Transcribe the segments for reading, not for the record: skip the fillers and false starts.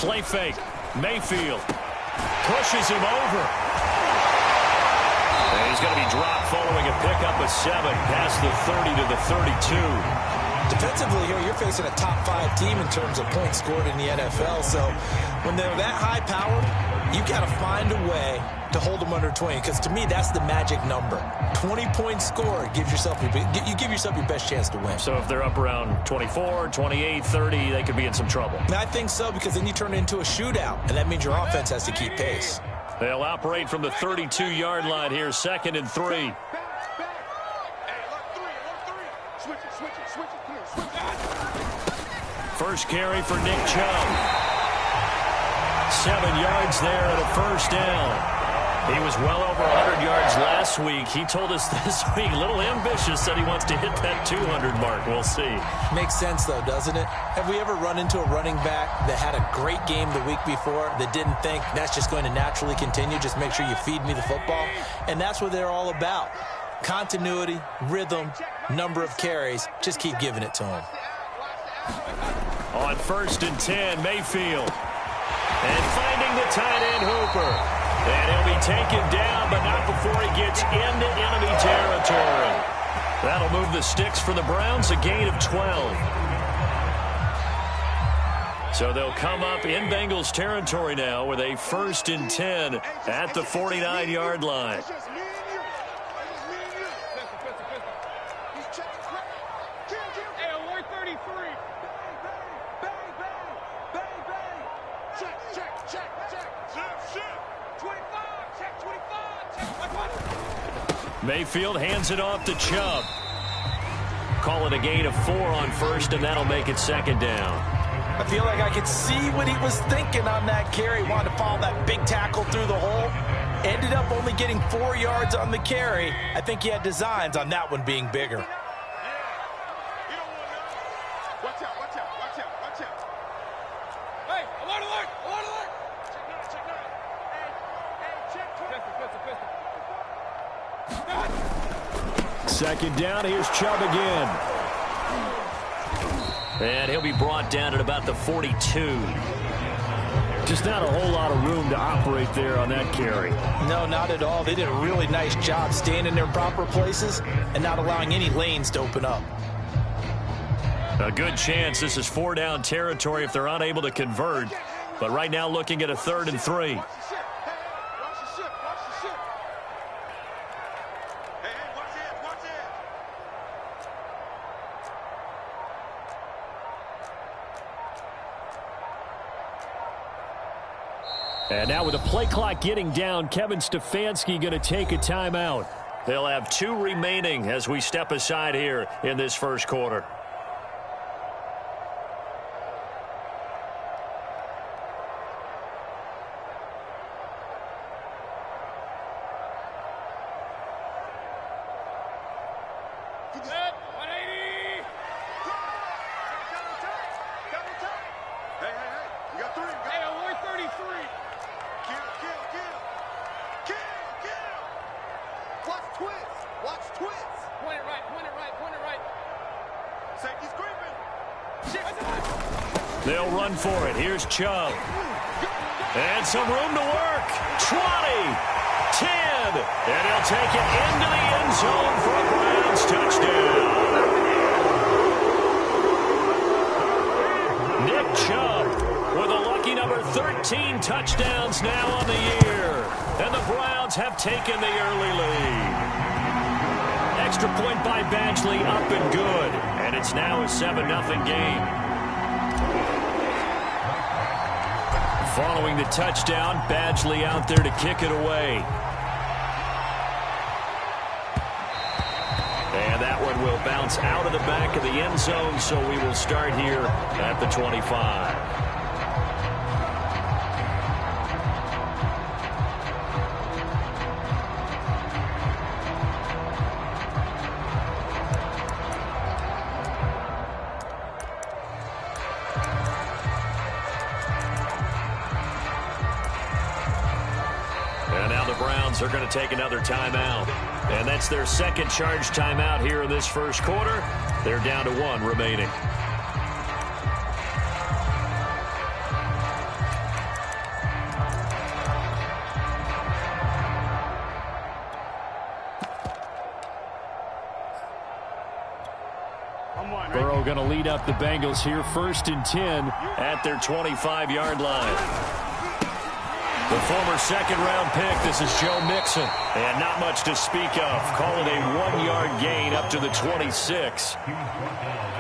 Play fake. Mayfield pushes him over. And he's going to be dropped following a pickup of 7 past the 30 to the 32. Defensively here, you're facing a top-5 team in terms of points scored in the NFL. So when they're that high-powered, you got to find a way to hold them under 20. Because to me, that's the magic number. 20 points scored you give yourself your best chance to win. So if they're up around 24, 28, 30, they could be in some trouble. I think so, because then you turn it into a shootout, and that means your offense has to keep pace. They'll operate from the 32-yard line here, 2nd and 3. First carry for Nick Chubb. 7 yards there at a first down. He was well over 100 yards last week. He told us this week, a little ambitious, said he wants to hit that 200 mark. We'll see. Makes sense, though, doesn't it? Have we ever run into a running back that had a great game the week before that didn't think that's just going to naturally continue? Just make sure you feed me the football. And that's what they're all about. Continuity, rhythm, number of carries. Just keep giving it to him. On 1st and 10, Mayfield. And finding the tight end, Hooper. And he'll be taken down, but not before he gets into enemy territory. That'll move the sticks for the Browns, a gain of 12. So they'll come up in Bengals territory now with a 1st and 10 at the 49-yard line. Mayfield hands it off to Chubb. Call it a gain of 4 on 1st, and that'll make it 2nd down. I feel like I could see what he was thinking on that carry. Wanted to follow that big tackle through the hole. Ended up only getting 4 yards on the carry. I think he had designs on that one being bigger. Second down, here's Chubb again. And he'll be brought down at about the 42. Just not a whole lot of room to operate there on that carry. No, not at all. They did a really nice job staying in their proper places and not allowing any lanes to open up. A good chance this is 4-down territory if they're unable to convert. But right now looking at a 3rd and 3. And now with the play clock getting down, Kevin Stefanski going to take a timeout. They'll have 2 remaining as we step aside here in this first quarter. They'll run for it. Here's Chubb. And some room to work. 20, 10, and he'll take it into the end zone for a Browns touchdown. Nick Chubb with a lucky number 13 touchdowns now on the year. And the Browns have taken the early lead. Extra point by Badgley, up and good. And it's now a 7-0 game. Following the touchdown, Badgley out there to kick it away. And that one will bounce out of the back of the end zone, so we will start here at the 25. Are going to take another timeout. And that's their second charge timeout here in this first quarter. They're down to 1 remaining. So going to lead up the Bengals here, 1st and 10 at their 25-yard line. The former second-round pick, this is Joe Mixon. And not much to speak of. Call it a 1-yard gain up to the 26.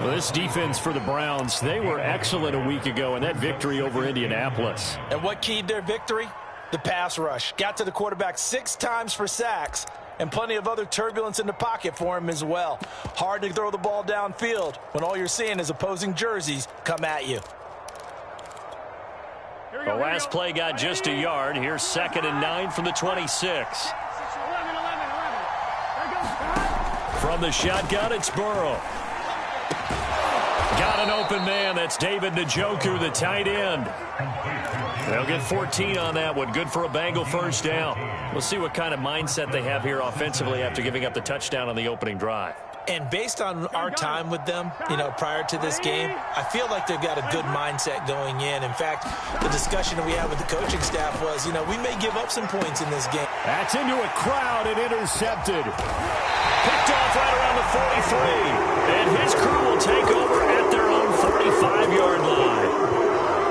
Well, this defense for the Browns, they were excellent a week ago in that victory over Indianapolis. And what keyed their victory? The pass rush. Got to the quarterback 6 times for sacks. And plenty of other turbulence in the pocket for him as well. Hard to throw the ball downfield when all you're seeing is opposing jerseys come at you. The last play got just a yard. Here's 2nd and 9 from the 26. From the shotgun, it's Burrow. Got an open man. That's David Njoku, the tight end. They'll get 14 on that one. Good for a Bengal first down. We'll see what kind of mindset they have here offensively after giving up the touchdown on the opening drive. And based on our time with them, prior to this game, I feel like they've got a good mindset going in. In fact, the discussion that we had with the coaching staff was, we may give up some points in this game. That's into a crowd and intercepted. Picked off right around the 43. And his crew will take over at their own 45-yard line.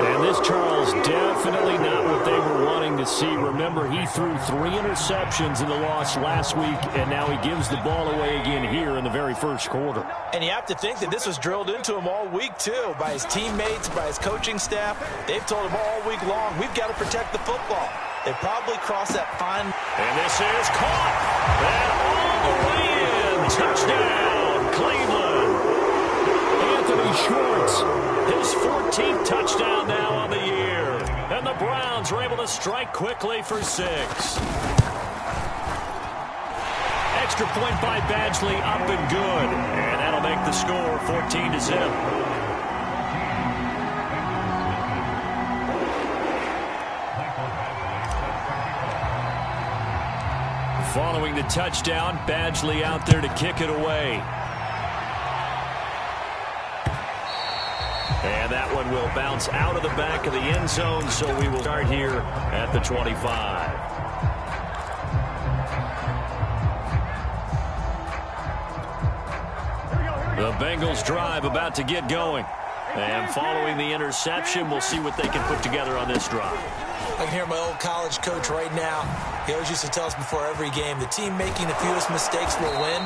And this, Charles, definitely not what they were wanting to see. Remember, he threw 3 interceptions in the loss last week, and now he gives the ball away again here in the very first quarter. And you have to think that this was drilled into him all week, too, by his teammates, by his coaching staff. They've told him all week long, we've got to protect the football. They probably crossed that fine. And this is caught. And all the way in. Touchdown, Cleveland. Anthony Schwartz, his 14th touchdown now on the year. And the Browns were able to strike quickly for 6. Extra point by Badgley, up and good. And that'll make the score 14-0. Following the touchdown, Badgley out there to kick it away. And that one will bounce out of the back of the end zone, so we will start here at the 25. The Bengals drive about to get going. And following the interception, we'll see what they can put together on this drive. I can hear my old college coach right now. He always used to tell us before every game, the team making the fewest mistakes will win.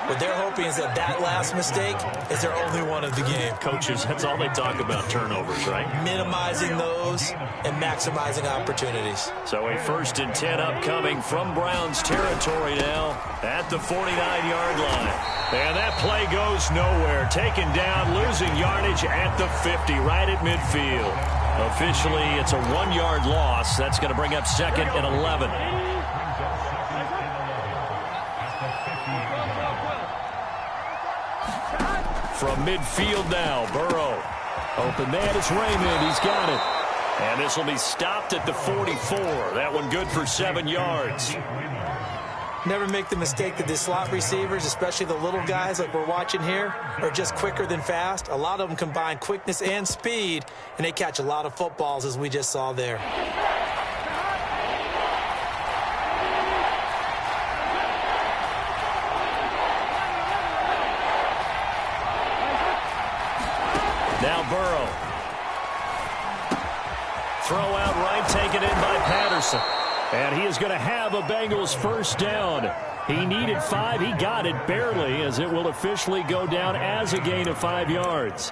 What they're hoping is that last mistake is their only one of the game. Coaches, that's all they talk about, turnovers, right? Minimizing those and maximizing opportunities. So a 1st and 10 upcoming from Browns territory now at the 49-yard line. And that play goes nowhere. Taken down, losing yardage at the 50, right at midfield. Officially, it's a 1-yard loss. That's going to bring up 2nd and 11. From midfield now, Burrow. Open man is Raymond. He's got it. And this will be stopped at the 44. That one good for 7 yards. Never make the mistake that the slot receivers, especially the little guys like we're watching here, are just quicker than fast. A lot of them combine quickness and speed, and they catch a lot of footballs, as we just saw there. Now Burrow. Throw out right, taken in by Patterson. And he is going to have a Bengals first down. He needed 5. He got it barely, as it will officially go down as a gain of 5 yards.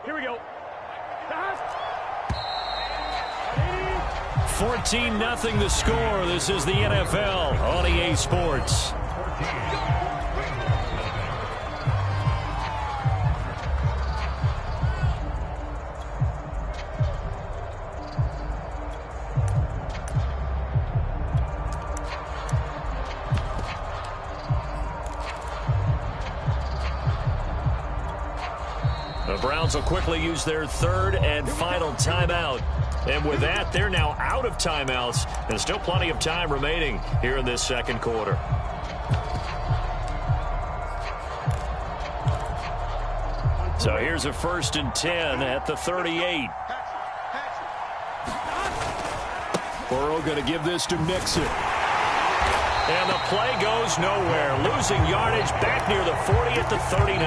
Here we go. 14-0 the score. This is the NFL on EA Sports. The Browns will quickly use their 3rd and final timeout. And with that, they're now out of timeouts. And still plenty of time remaining here in this second quarter. So here's a 1st and 10 at the 38. Burrow going to give this to Mixon. And the play goes nowhere. Losing yardage back near the 40 at the 39.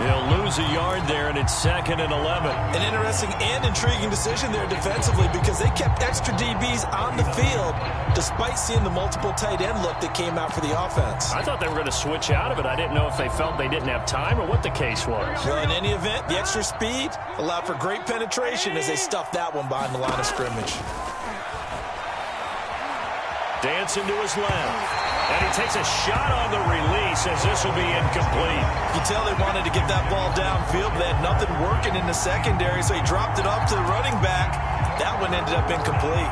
They'll lose a yard there, and it's 2nd and 11. An interesting and intriguing decision there defensively because they kept extra DBs on the field despite seeing the multiple tight end look that came out for the offense. I thought they were going to switch out of it. I didn't know if they felt they didn't have time or what the case was. Well, in any event, the extra speed allowed for great penetration as they stuffed that one behind the line of scrimmage. Dancing to his left. And he takes a shot on the release as this will be incomplete. You tell they wanted to get that ball downfield, but they had nothing working in the secondary, so he dropped it off to the running back. That one ended up incomplete.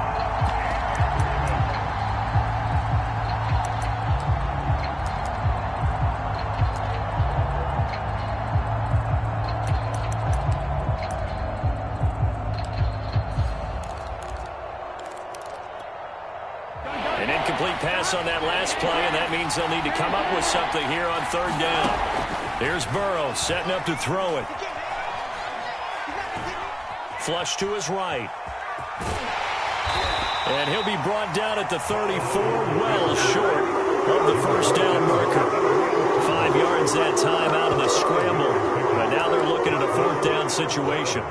An incomplete pass on that last play, and that means they'll need to come up with something here on 3rd down. Here's Burrow setting up to throw it. Flush to his right. And he'll be brought down at the 34, well short of the 1st down marker. 5 yards that time out of the scramble. But now they're looking at a 4th down situation.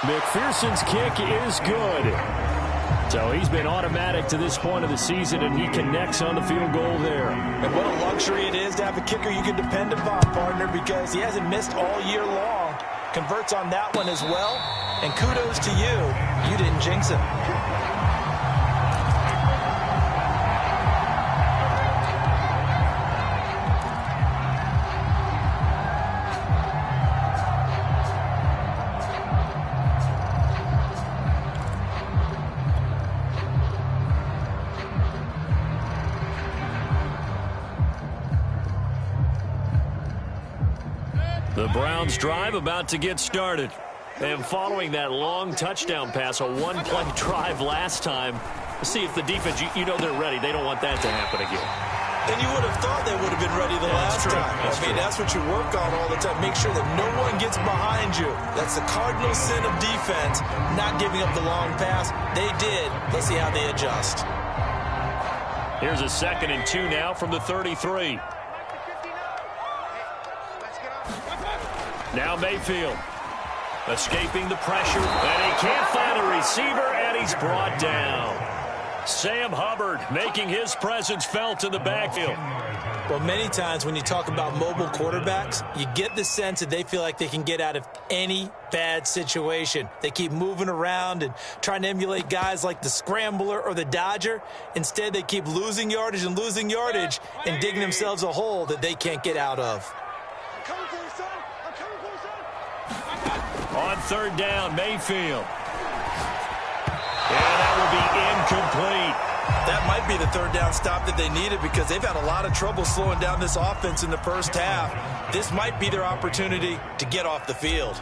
McPherson's kick is good. So he's been automatic to this point of the season, and he connects on the field goal there. And what a luxury it is to have a kicker you can depend upon, partner, because he hasn't missed all year long. Converts on that one as well. And kudos to you. You didn't jinx him. The Browns drive about to get started. And following that long touchdown pass, a one-play drive last time, see if the defense, you know they're ready. They don't want that to happen again. And you would have thought they would have been ready the last time. That's what you work on all the time. Make sure that no one gets behind you. That's the cardinal sin of defense, not giving up the long pass. They did. Let's see how they adjust. Here's a 2nd and 2 now from the 33. Now Mayfield escaping the pressure, and he can't find a receiver, and he's brought down. Sam Hubbard making his presence felt in the backfield. Well, many times when you talk about mobile quarterbacks, you get the sense that they feel like they can get out of any bad situation. They keep moving around and trying to emulate guys like the Scrambler or the Dodger. Instead, they keep losing yardage and digging themselves a hole that they can't get out of. On 3rd down, Mayfield. And that will be incomplete. That might be the 3rd down stop that they needed because they've had a lot of trouble slowing down this offense in the first half. This might be their opportunity to get off the field.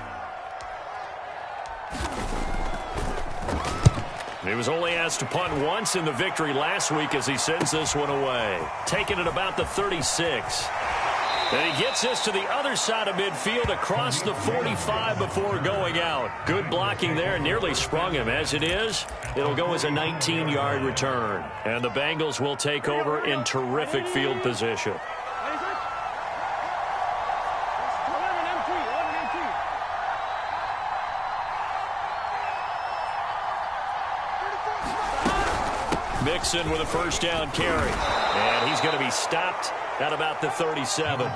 He was only asked to punt once in the victory last week as he sends this one away. Taking it about the 36. And he gets this to the other side of midfield across the 45 before going out. Good blocking there, nearly sprung him. As it is, it'll go as a 19-yard return. And the Bengals will take over in terrific field position. Mixon with a 1st down carry. And he's going to be stopped at about the 37.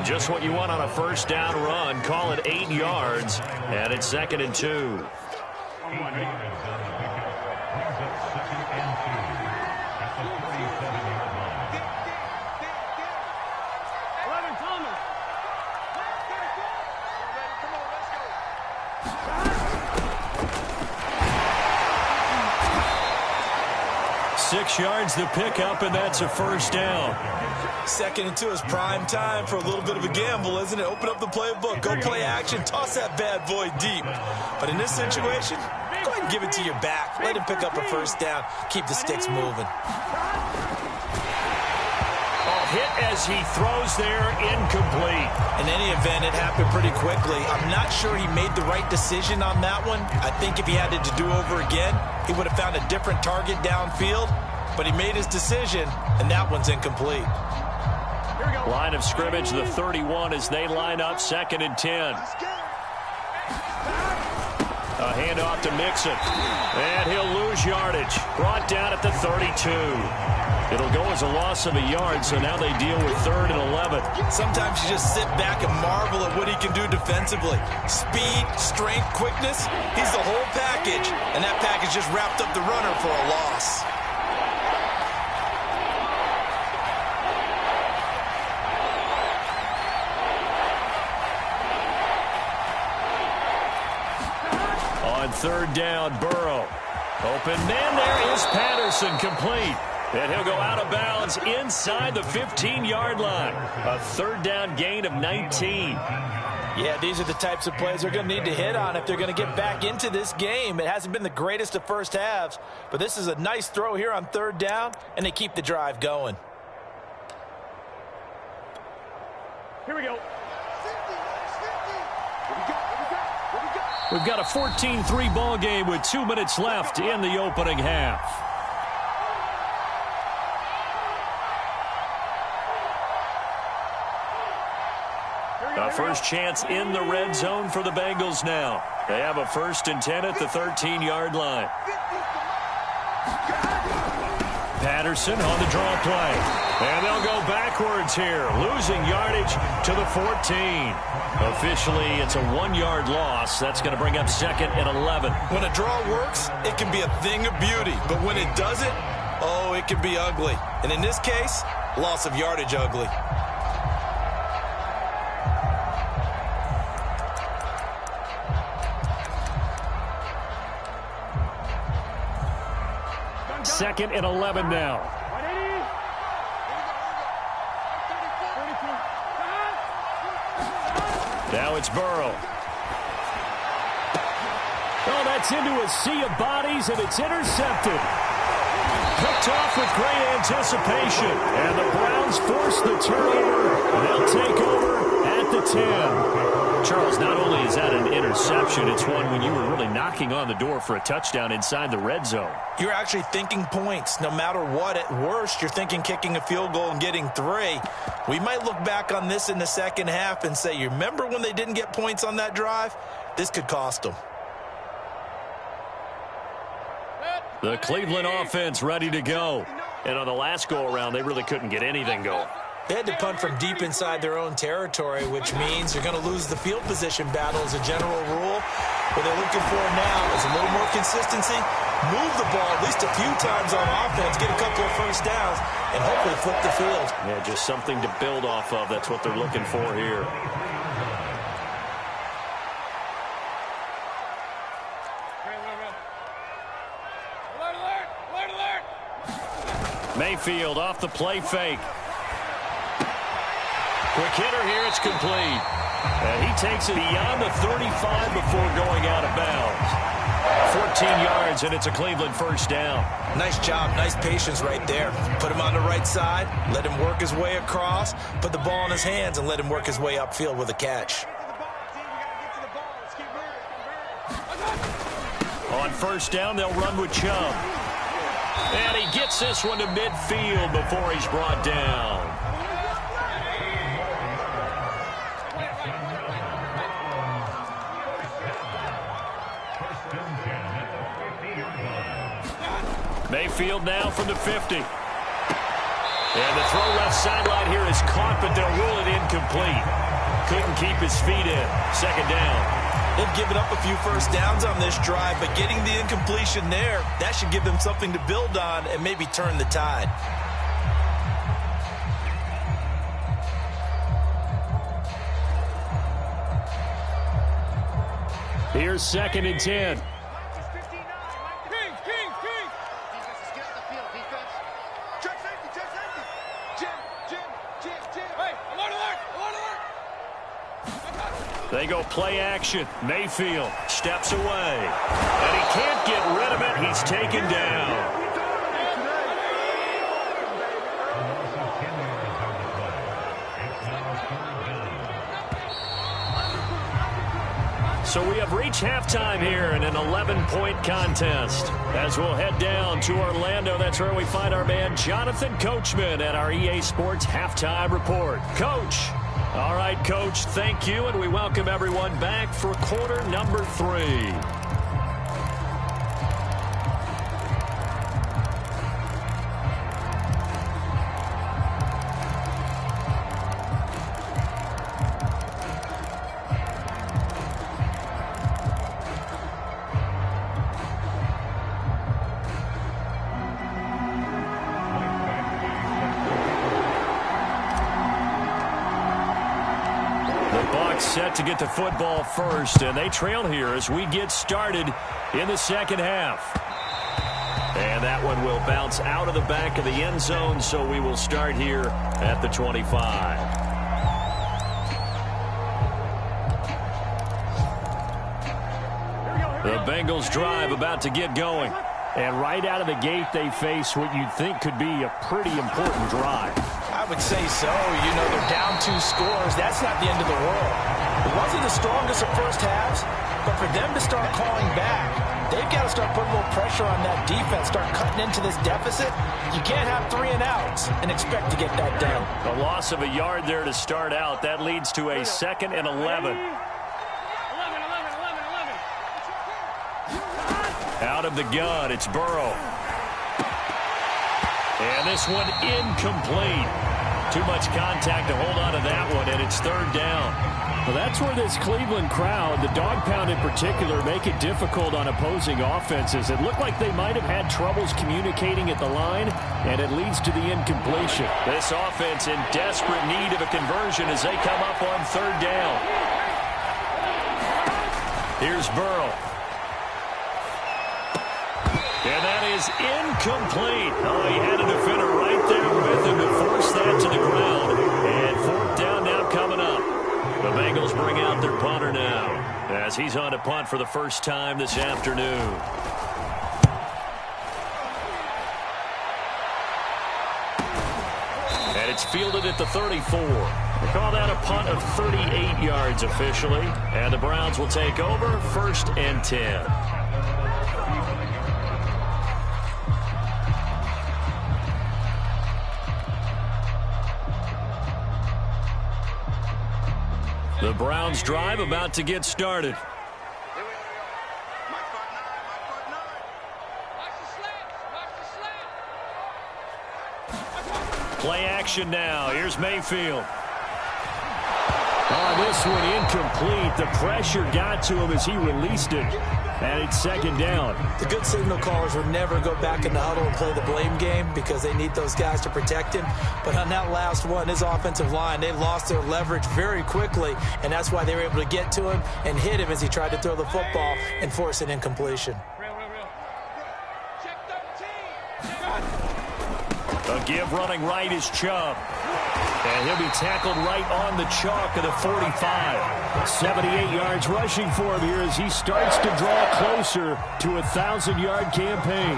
Just what you want on a 1st down run. Call it 8 yards. And it's 2nd and 2. Six yards the pickup, and that's a 1st down. 2nd and 2 is prime time for a little bit of a gamble, isn't it? Open up the playbook, go play action, toss that bad boy deep. But in this situation, go ahead and give it to your back. Let him pick up a 1st down. Keep the sticks moving. hit as he throws there, incomplete. In any event, it happened pretty quickly. I'm not sure he made the right decision on that one. I think if he had it to do over again, he would have found a different target downfield. But he made his decision, and that one's incomplete. Line of scrimmage, the 31 as they line up, 2nd and 10. A handoff to Mixon. And he'll lose yardage. Brought down at the 32. It'll go as a loss of a yard, so now they deal with 3rd and 11. Sometimes you just sit back and marvel at what he can do defensively. Speed, strength, quickness. He's the whole package, and that package just wrapped up the runner for a loss. On 3rd down, Burrow. Open man, there is Patterson, complete. And he'll go out of bounds inside the 15-yard line. A 3rd down gain of 19. Yeah, these are the types of plays they're going to need to hit on if they're going to get back into this game. It hasn't been the greatest of first halves, but this is a nice throw here on 3rd down, and they keep the drive going. Here we go. We've got a 14-3 ball game with 2 minutes left in the opening half. A first chance in the red zone for the Bengals now. They have a 1st and 10 at the 13-yard line. Patterson on the draw play. And they'll go backwards here, losing yardage to the 14. Officially, it's a 1-yard loss. That's going to bring up 2nd and 11. When a draw works, it can be a thing of beauty. But when it doesn't, oh, it can be ugly. And in this case, loss of yardage ugly. Second and 11 now. Now it's Burrow. Oh, that's into a sea of bodies, and it's intercepted. Picked off with great anticipation. And the Browns force the turnover. They'll take over at the 10. Charles, not only is that an interception, it's one when you were really knocking on the door for a touchdown inside the red zone. You're actually thinking points. No matter what, at worst, you're thinking kicking a field goal and getting 3. We might look back on this in the second half and say, you remember when they didn't get points on that drive? This could cost them. The Cleveland offense ready to go. And on the last go-around, they really couldn't get anything going. They had to punt from deep inside their own territory, which means you're going to lose the field position battle as a general rule. What they're looking for now is a little more consistency, move the ball at least a few times on offense, get a couple of first downs, and hopefully flip the field. Yeah, just something to build off of. That's what they're looking for here. Mayfield off the play fake. Quick hitter here, it's complete. And he takes it beyond the 35 before going out of bounds. 14 yards, and it's a Cleveland first down. Nice job, nice patience right there. Put him on the right side, let him work his way across, put the ball in his hands, and let him work his way upfield with a catch. On first down, they'll run with Chubb. And he gets this one to midfield before he's brought down. Mayfield now from the 50. And the throw left sideline here is caught, but they'll rule it incomplete. Couldn't keep his feet in. 2nd down. They've given up a few first downs on this drive, but getting the incompletion there, that should give them something to build on and maybe turn the tide. Here's 2nd and 10. They go play action. Mayfield steps away. And he can't get rid of it. He's taken down. So we have reached halftime here in an 11-point contest. As we'll head down to Orlando, that's where we find our man Jonathan Coachman at our EA Sports Halftime Report. Coach. All right, Coach, thank you, and we welcome everyone back for quarter number 3. Set to get the football first, and they trail here as we get started in the second half. And that one will bounce out of the back of the end zone, so we will start here at the 25. The Bengals drive about to get going. And right out of the gate, they face what you'd think could be a pretty important drive. I would say so. You know, they're down 2 scores. That's not the end of the world. It wasn't the strongest of first halves, but for them to start calling back, they've got to start putting a little pressure on that defense, start cutting into this deficit. You can't have 3 and outs and expect to get that done. A loss of a yard there to start out. That leads to a 2nd and 11. Out of the gun, it's Burrow. And this one incomplete. Too much contact to hold on to that one, and it's 3rd down. Well, that's where this Cleveland crowd, the dog pound in particular, make it difficult on opposing offenses. It looked like they might have had troubles communicating at the line, and it leads to the incompletion. This offense in desperate need of a conversion as they come up on 3rd down. Here's Burrow. And that is incomplete. Oh, he had a defender right there with him to force that to the ground. And 4th down now coming up. The Bengals bring out their punter now as he's on to punt for the first time this afternoon. And it's fielded at the 34. They call that a punt of 38 yards officially. And the Browns will take over 1st and 10. The Browns drive about to get started. Play action now. Here's Mayfield. Oh, this one incomplete. The pressure got to him as he released it. And it's 2nd down. The good signal callers would never go back in the huddle and play the blame game because they need those guys to protect him. But on that last one, his offensive line, they lost their leverage very quickly, and that's why they were able to get to him and hit him as he tried to throw the football and force an incompletion. A give running right is Chubb. And he'll be tackled right on the chalk of the 45. 78 yards rushing for him here as he starts to draw closer to a 1,000-yard campaign.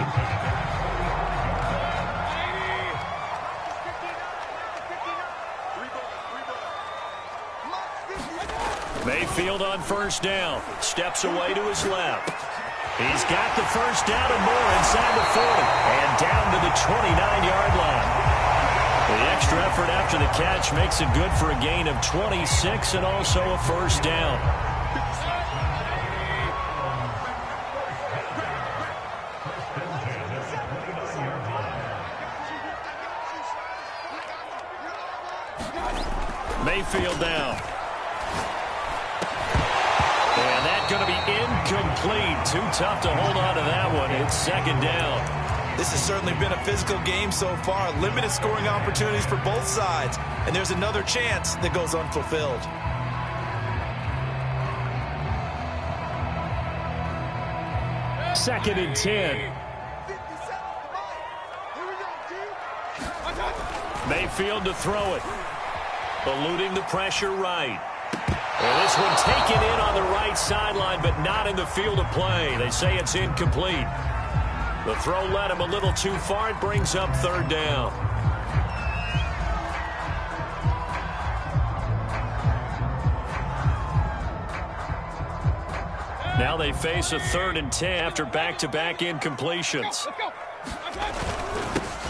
Mayfield on 1st down. Steps away to his left. He's got the 1st down and more inside the 40. And down to the 29-yard line. The extra effort after the catch makes it good for a gain of 26 and also a 1st down. Mayfield down. And that's going to be incomplete. Too tough to hold on to that one. It's 2nd down. This has certainly been a physical game so far. Limited scoring opportunities for both sides. And there's another chance that goes unfulfilled. Second and 10. Mayfield to throw it. Eluding the pressure right. And this one taken in on the right sideline, but not in the field of play. They say it's incomplete. The throw led him a little too far. It brings up 3rd down. Now they face a 3rd and 10 after back-to-back incompletions.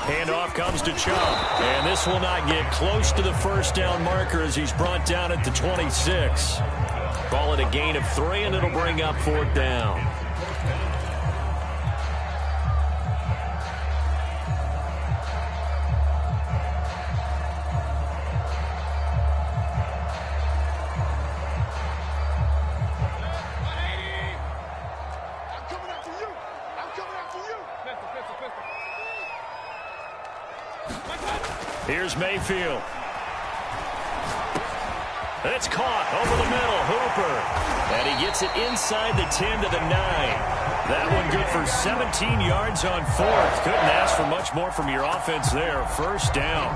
Handoff comes to Chubb, and this will not get close to the first down marker as he's brought down at the 26. Call it a gain of 3, and it'll bring up 4th down. Here's Mayfield. It's caught over the middle. Hooper. And he gets it inside the 10 to the 9. That one good for 17 yards on 4th. Couldn't ask for much more from your offense there. 1st down.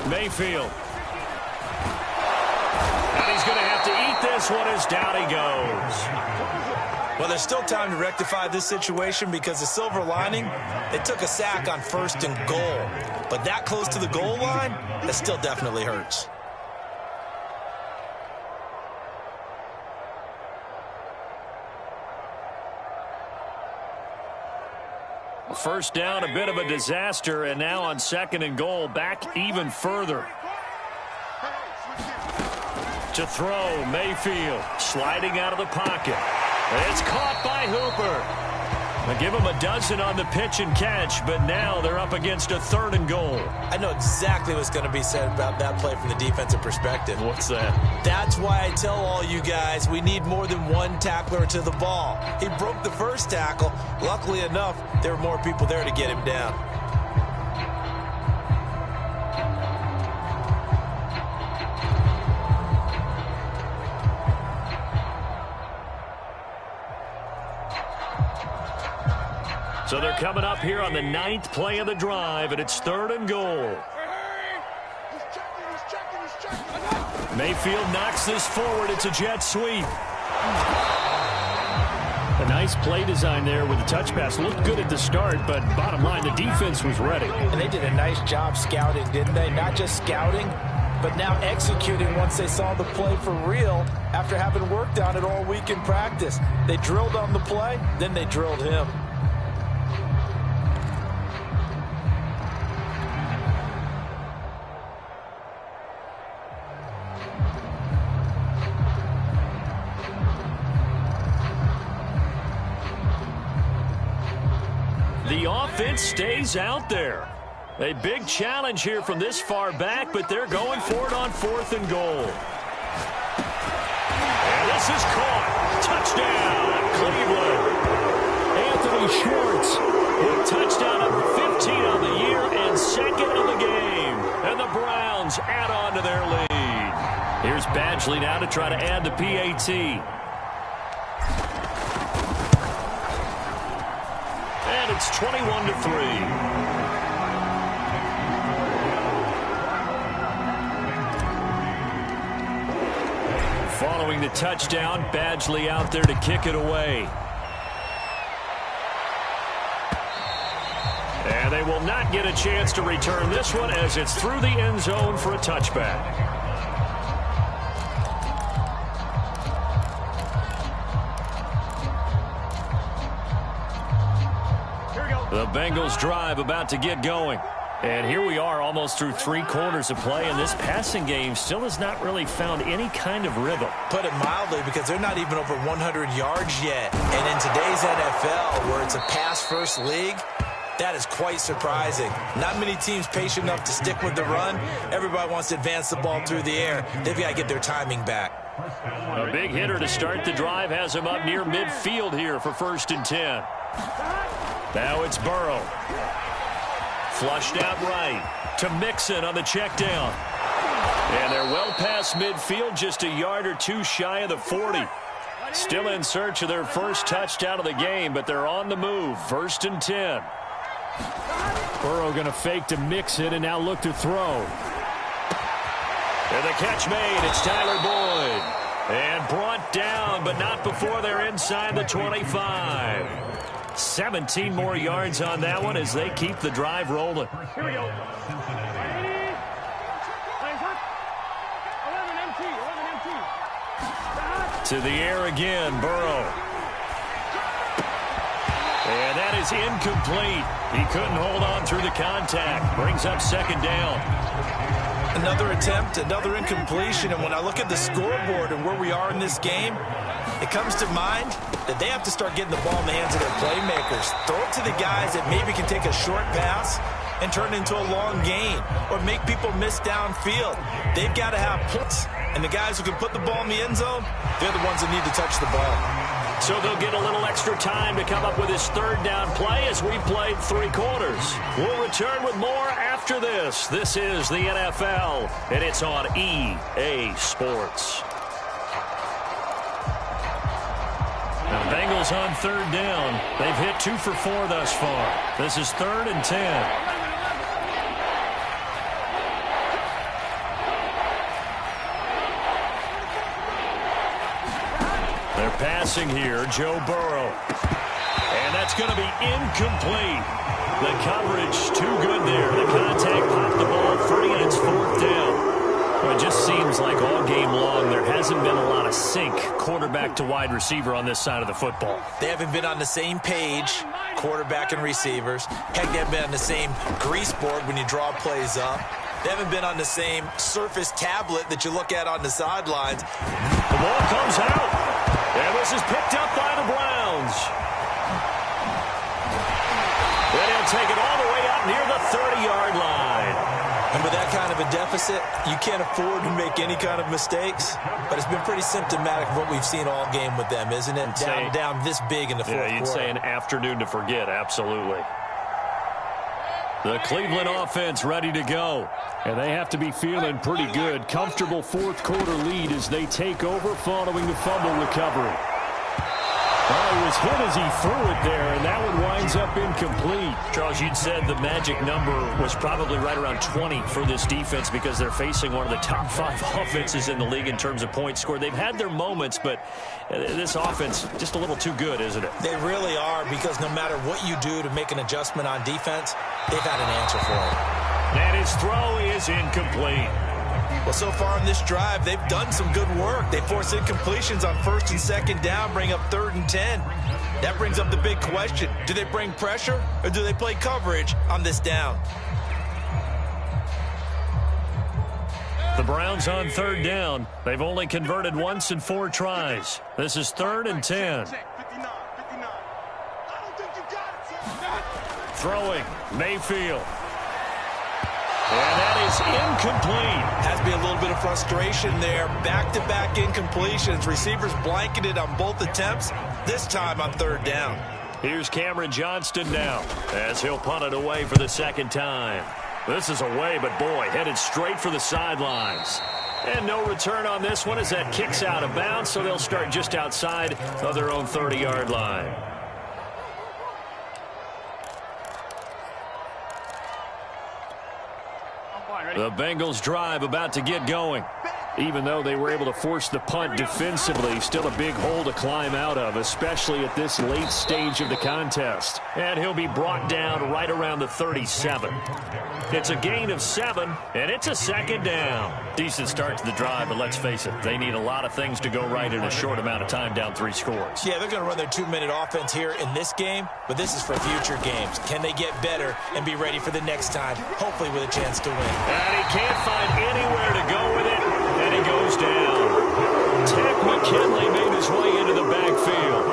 Mayfield. And he's going to have to eat this one as down he goes. Well, there's still time to rectify this situation because the silver lining, they took a sack on 1st and goal. But that close to the goal line, that still definitely hurts. First down, a bit of a disaster, and now on 2nd and goal, back even further. To throw, Mayfield, sliding out of the pocket. It's caught by Hooper. They give him a dozen on the pitch and catch, but now they're up against a 3rd and goal. I know exactly what's going to be said about that play from the defensive perspective. What's that? That's why I tell all you guys we need more than one tackler to the ball. He broke the first tackle. Luckily enough, there were more people there to get him down. So they're coming up here on the 9th play of the drive, and it's 3rd and goal. Mayfield knocks this forward. It's a jet sweep. A nice play design there with the touch pass. Looked good at the start, but bottom line, the defense was ready. And they did a nice job scouting, didn't they? Not just scouting, but now executing once they saw the play for real after having worked on it all week in practice. They drilled on the play, then they drilled him. The offense stays out there. A big challenge here from this far back, but they're going for it on 4th and goal. And this is caught. Touchdown, Cleveland. Anthony Schwartz with touchdown number 15 on the year and 2nd of the game. And the Browns add on to their lead. Here's Badgley now to try to add the PAT. And it's 21-3. Following the touchdown, Badgley out there to kick it away. And they will not get a chance to return this one as it's through the end zone for a touchback. The Bengals drive about to get going. And here we are almost through 3 quarters of play, and this passing game still has not really found any kind of rhythm. Put it mildly, because they're not even over 100 yards yet. And in today's NFL, where it's a pass-first league, that is quite surprising. Not many teams patient enough to stick with the run. Everybody wants to advance the ball through the air. They've got to get their timing back. A big hitter to start the drive has him up near midfield here for 1st and 10. Now it's Burrow. Flushed out right to Mixon on the check down. And they're well past midfield, just a yard or 2 shy of the 40. Still in search of their first touchdown of the game, but they're on the move. 1st and 10. Burrow going to fake to Mixon and now look to throw. And the catch made. It's Tyler Boyd. And brought down, but not before they're inside the 25. 17 more yards on that one as they keep the drive rolling. Here we go. 11 empty. To the air again, Burrow. And that is incomplete. He couldn't hold on through the contact. Brings up second down. Another attempt, another incompletion, and when I look at the scoreboard and where we are in this game, it comes to mind that they have to start getting the ball in the hands of their playmakers. Throw it to the guys that maybe can take a short pass and turn it into a long gain or make people miss downfield. They've got to have points, and the guys who can put the ball in the end zone, they're the ones that need to touch the ball. So they'll get a little extra time to come up with his third down play as we played 3 quarters. We'll return with more after this. This is the NFL, and it's on EA Sports. The Bengals on third down. They've hit 2 for 4 thus far. This is 3rd and 10. They're passing here, Joe Burrow. And that's going to be incomplete. The coverage too good there. The contact popped the ball free, and it's 4th down. Well, it just seems like all game long there hasn't been a lot of sync quarterback to wide receiver on this side of the football. They haven't been on the same page, quarterback and receivers. Heck, they haven't been on the same grease board when you draw plays up. They haven't been on the same surface tablet that you look at on the sidelines. The ball comes out. And this is picked up by the Browns. Then he'll take it all the way up near the 30-yard line. And with that kind of a deficit, you can't afford to make any kind of mistakes. But it's been pretty symptomatic of what we've seen all game with them, isn't it? Down this big in the fourth quarter. Yeah, you'd say an afternoon to forget, absolutely. The Cleveland offense ready to go. And they have to be feeling pretty good. Comfortable fourth quarter lead as they take over following the fumble recovery. Well, he was hit as he threw it there, and that one winds up incomplete. Charles, you'd said the magic number was probably right around 20 for this defense because they're facing one of the top 5 offenses in the league in terms of points scored. They've had their moments, but this offense just a little too good, isn't it? They really are, because no matter what you do to make an adjustment on defense, they've had an answer for it. And his throw is incomplete. Well, so far in this drive, they've done some good work. They force incompletions on 1st and 2nd down, bring up 3rd and 10. That brings up the big question. Do they bring pressure or do they play coverage on this down? The Browns on 3rd down. They've only converted once in 4 tries. This is 3rd and 10. Throwing, Mayfield. And that is incomplete. Has to be a little bit of frustration there. Back-to-back incompletions. Receivers blanketed on both attempts, this time on 3rd down. Here's Cameron Johnston now as he'll punt it away for the 2nd time. This is away, but boy, headed straight for the sidelines. And no return on this one as that kicks out of bounds, so they'll start just outside of their own 30-yard line. The Bengals drive about to get going. Even though they were able to force the punt defensively, still a big hole to climb out of, especially at this late stage of the contest. And he'll be brought down right around the 37. It's a gain of 7, and it's a 2nd down. Decent start to the drive, but let's face it, they need a lot of things to go right in a short amount of time down 3 scores. Yeah, they're going to run their 2-minute offense here in this game, but this is for future games. Can they get better and be ready for the next time, hopefully with a chance to win? And he can't find anywhere to go with it. And he goes down. Ted McKinley made his way into the backfield.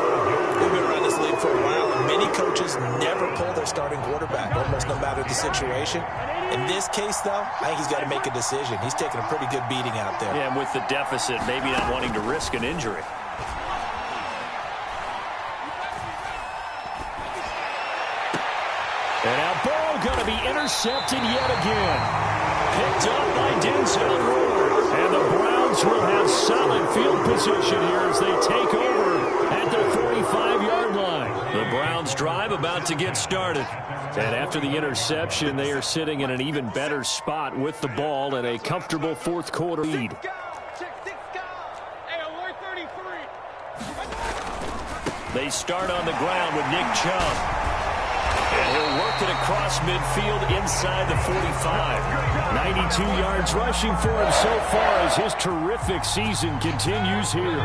We've been around this league for a while, and many coaches never pull their starting quarterback, almost no matter the situation. In this case, though, I think he's got to make a decision. He's taking a pretty good beating out there. Yeah, and with the deficit, maybe not wanting to risk an injury. And now ball going to be intercepted yet again. Picked up by Denzel Ward. And the Browns will have solid field position here as they take over at their 45-yard line. The Browns drive about to get started. And after the interception, they are sitting in an even better spot with the ball and a comfortable fourth quarter lead. They start on the ground with Nick Chubb. And he'll work it across midfield inside the 45. 92 yards rushing for him so far as his terrific season continues here.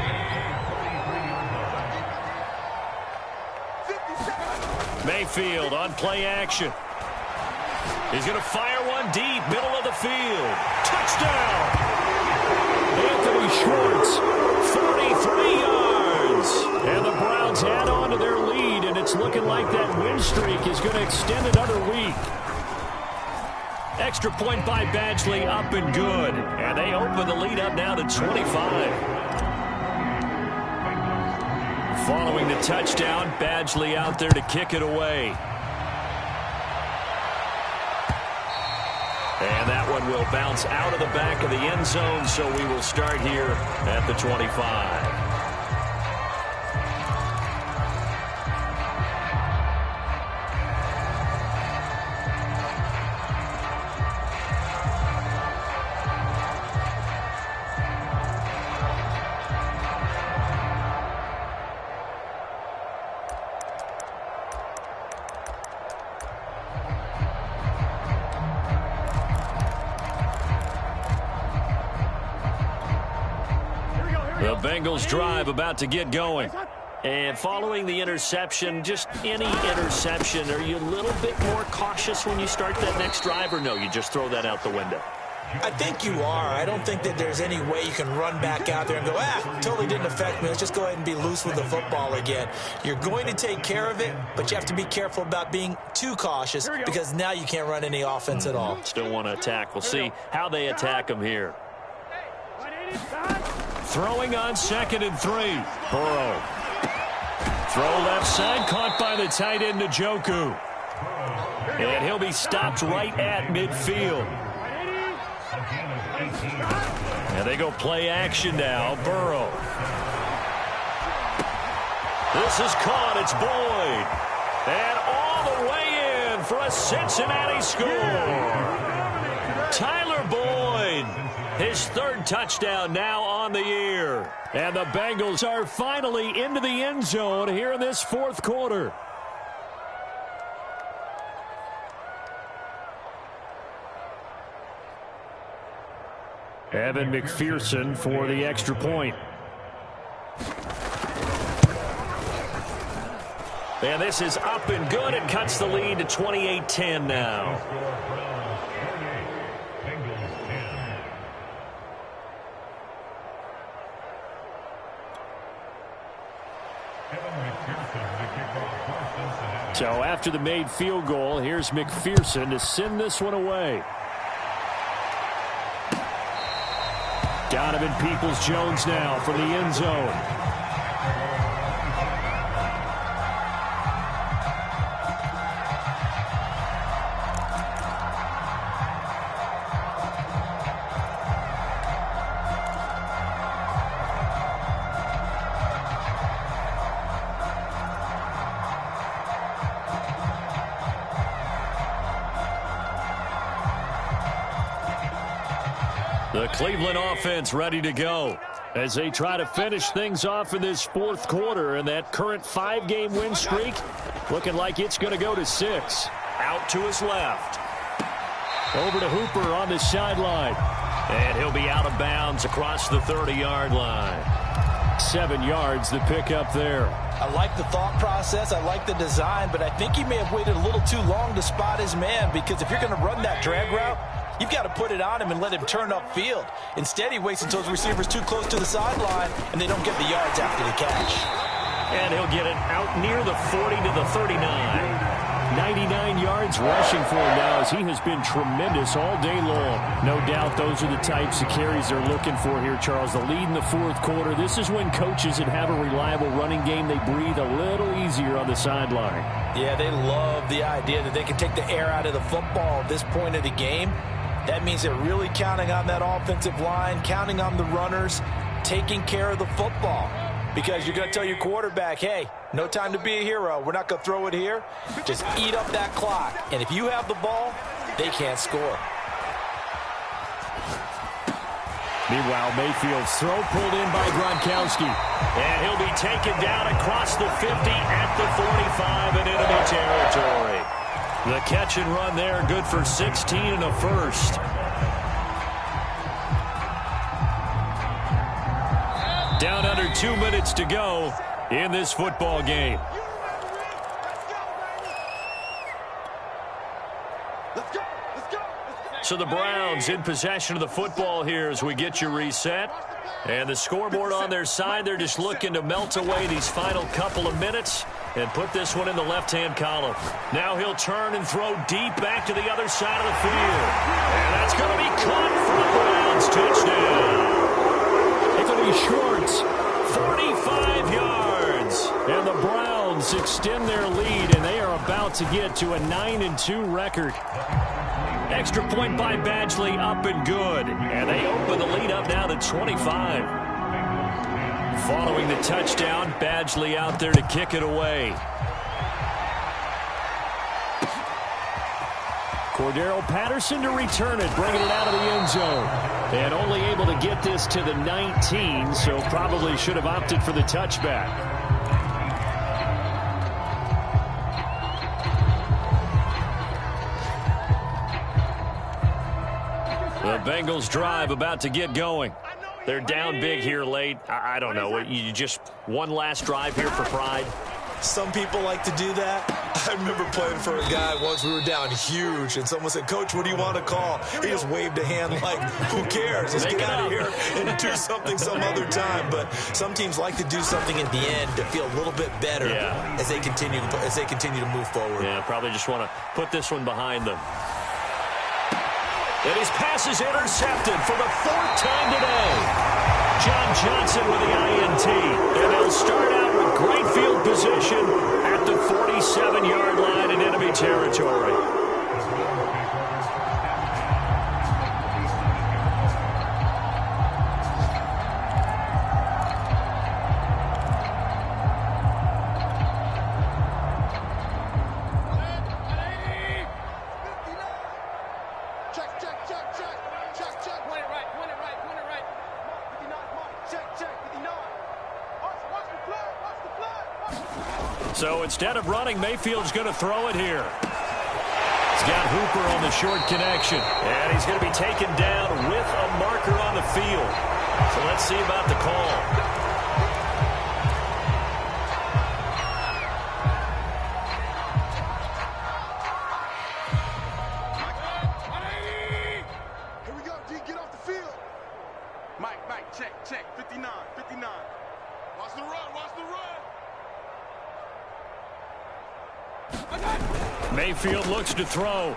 Mayfield on play action. He's going to fire one deep, middle of the field. Touchdown! Anthony Schwartz. 43 yards. And the Browns add on to their lead, and it's looking like that win streak is going to extend another week. Extra point by Badgley, up and good. And they open the lead up now to 25. Following the touchdown, Badgley out there to kick it away. And that one will bounce out of the back of the end zone, so we will start here at the 25. The Bengals drive about to get going. And following the interception, just any interception, are you a little bit more cautious when you start that next drive, or no, you just throw that out the window? I think you are. I don't think that there's any way you can run back out there and go, totally didn't affect me. Let's just go ahead and be loose with the football again. You're going to take care of it, but you have to be careful about being too cautious because now you can't run any offense at all. Still want to attack. We'll see how they attack them here. Throwing on 2nd and 3. Burrow. Throw left side, caught by the tight end Njoku. And he'll be stopped right at midfield. And they go play action now. Burrow. This is caught. It's Boyd. And all the way in for a Cincinnati score. Tyler Boyd. His 3rd touchdown now on the year. And the Bengals are finally into the end zone here in this 4th quarter. Evan McPherson for the extra point. And this is up and good. It cuts the lead to 28-10 now. So after the made field goal, here's McPherson to send this one away. Donovan Peoples-Jones now from the end zone. The Cleveland offense ready to go as they try to finish things off in this 4th quarter, and that current 5-game win streak looking like it's going to go to 6. Out to his left. Over to Hooper on the sideline. And he'll be out of bounds across the 30-yard line. 7 yards the pick up there. I like the thought process. I like the design, but I think he may have waited a little too long to spot his man, because if you're going to run that drag route, you've got to put it on him and let him turn upfield. Instead, he waits until his receiver's too close to the sideline, and they don't get the yards after the catch. And he'll get it out near the 40 to the 39. 99 yards rushing for him now, as he has been tremendous all day long. No doubt those are the types of carries they're looking for here, Charles. The lead in the 4th quarter. This is when coaches that have a reliable running game, they breathe a little easier on the sideline. Yeah, they love the idea that they can take the air out of the football at this point of the game. That means they're really counting on that offensive line, counting on the runners, taking care of the football. Because you're going to tell your quarterback, hey, no time to be a hero. We're not going to throw it here. Just eat up that clock. And if you have the ball, they can't score. Meanwhile, Mayfield's throw pulled in by Gronkowski. And he'll be taken down across the 50 at the 45 in enemy territory. The catch and run there, good for 16 and a first. Down under 2 minutes to go in this football game. So the Browns in possession of the football here as we get you reset. And the scoreboard on their side, they're just looking to melt away these final couple of minutes and put this one in the left-hand column. Now he'll turn and throw deep back to the other side of the field. And that's going to be caught for the Browns. Touchdown. Anthony Schwartz. 45 yards. And the Browns extend their lead, and they are about to get to a 9-2 record. Extra point by Badgley, up and good. And they open the lead up now to 25. Following the touchdown, Badgley out there to kick it away. Cordero Patterson to return it, bringing it out of the end zone. And only able to get this to the 19, so probably should have opted for the touchback. The Bengals drive about to get going. They're down big here late. I don't know. You just one last drive here for pride. Some people like to do that. I remember playing for a guy once. We were down huge, and someone said, "Coach, what do you want to call?" He just waved a hand like, "Who cares? Let's get out of here and do something some other time." But some teams like to do something at the end to feel a little bit better as they continue to move forward. Yeah, probably just want to put this one behind them. And his pass is intercepted for the 4th time today. John Johnson with the INT. And they'll start out with great field position at the 47-yard line in enemy territory. So instead of running, Mayfield's going to throw it here. He's got Hooper on the short connection. And he's going to be taken down with a marker on the field. So let's see about the call. Check, 59. Watch the run. Mayfield looks to throw.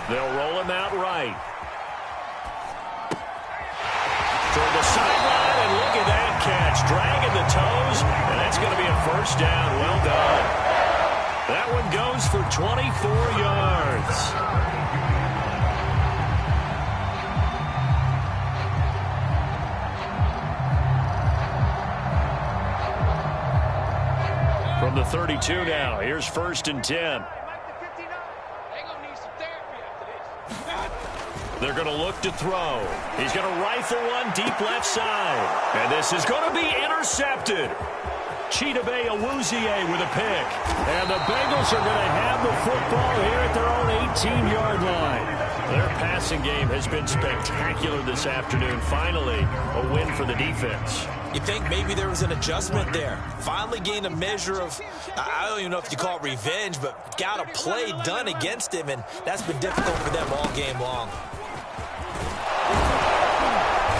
They'll roll him out right. Toward the sideline, and look at that catch. Dragging the toes, and that's going to be a first down. Well done. That one goes for 24 yards. From the 32 now, here's 1st and 10. They're going to look to throw. He's going to rifle one deep left side. And this is going to be intercepted. Chidobe Awuzie with a pick. And the Bengals are going to have the football here at their own 18-yard line. Their passing game has been spectacular this afternoon. Finally, a win for the defense. You think maybe there was an adjustment there. Finally gained a measure of, I don't even know if you call it revenge, but got a play done against him, and that's been difficult for them all game long.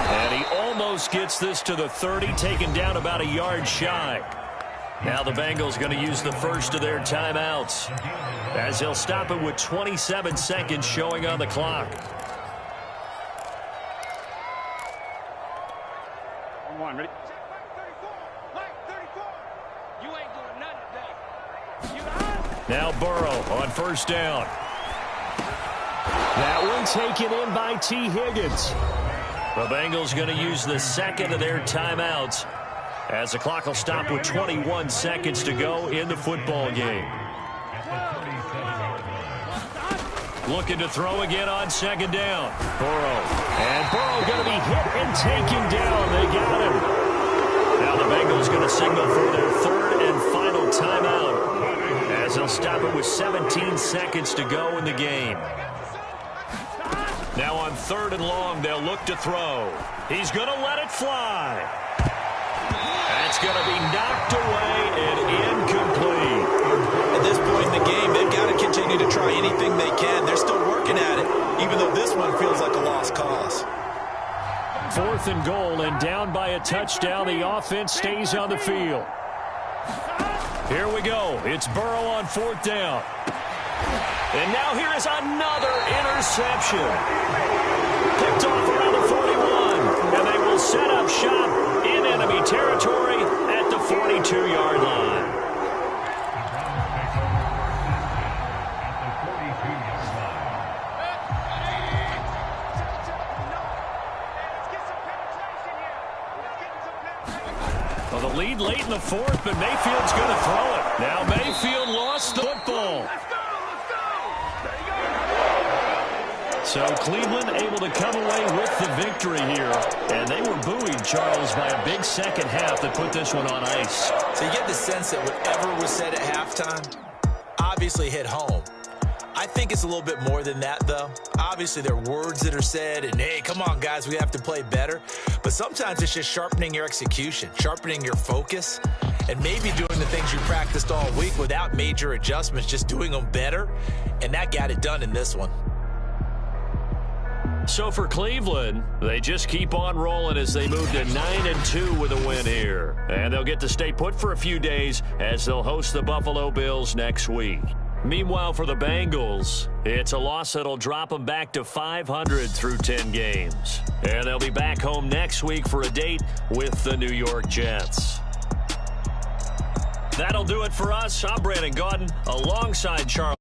And he almost gets this to the 30, taken down about a yard shy. Now the Bengals going to use the first of their timeouts, as they'll stop it with 27 seconds showing on the clock. Ready? Now Burrow on 1st down. That one taken in by T. Higgins. The Bengals going to use the second of their timeouts, as the clock will stop with 21 seconds to go in the football game. Looking to throw again on second down. Burrow. And Burrow going to be hit and taken down. They got him. Now the Bengals going to signal for their third and final timeout, as they'll stop it with 17 seconds to go in the game. Now on third and long, they'll look to throw. He's going to let it fly. That's going to be knocked away and incomplete. At this point in the game, they've got to continue to try anything they can. They're still working at it, even though this one feels like a lost cause. Fourth and goal, and down by a touchdown. The offense stays on the field. Here we go. It's Burrow on fourth down. And now here is another interception. Picked off around the 41. And they will set up shop in enemy territory at the 42-yard line. Well, the lead late in the fourth, but Mayfield's going to throw it. Now Mayfield lost the football. So Cleveland able to come away with the victory here. And they were buoyed, Charles, by a big second half that put this one on ice. So you get the sense that whatever was said at halftime obviously hit home. I think it's a little bit more than that, though. Obviously, there are words that are said, and, hey, come on, guys, we have to play better. But sometimes it's just sharpening your execution, sharpening your focus, and maybe doing the things you practiced all week without major adjustments, just doing them better. And that got it done in this one. So for Cleveland, they just keep on rolling as they move to 9-2 with a win here. And they'll get to stay put for a few days as they'll host the Buffalo Bills next week. Meanwhile, for the Bengals, it's a loss that'll drop them back to 500 through 10 games. And they'll be back home next week for a date with the New York Jets. That'll do it for us. I'm Brandon Gaudin alongside Charles.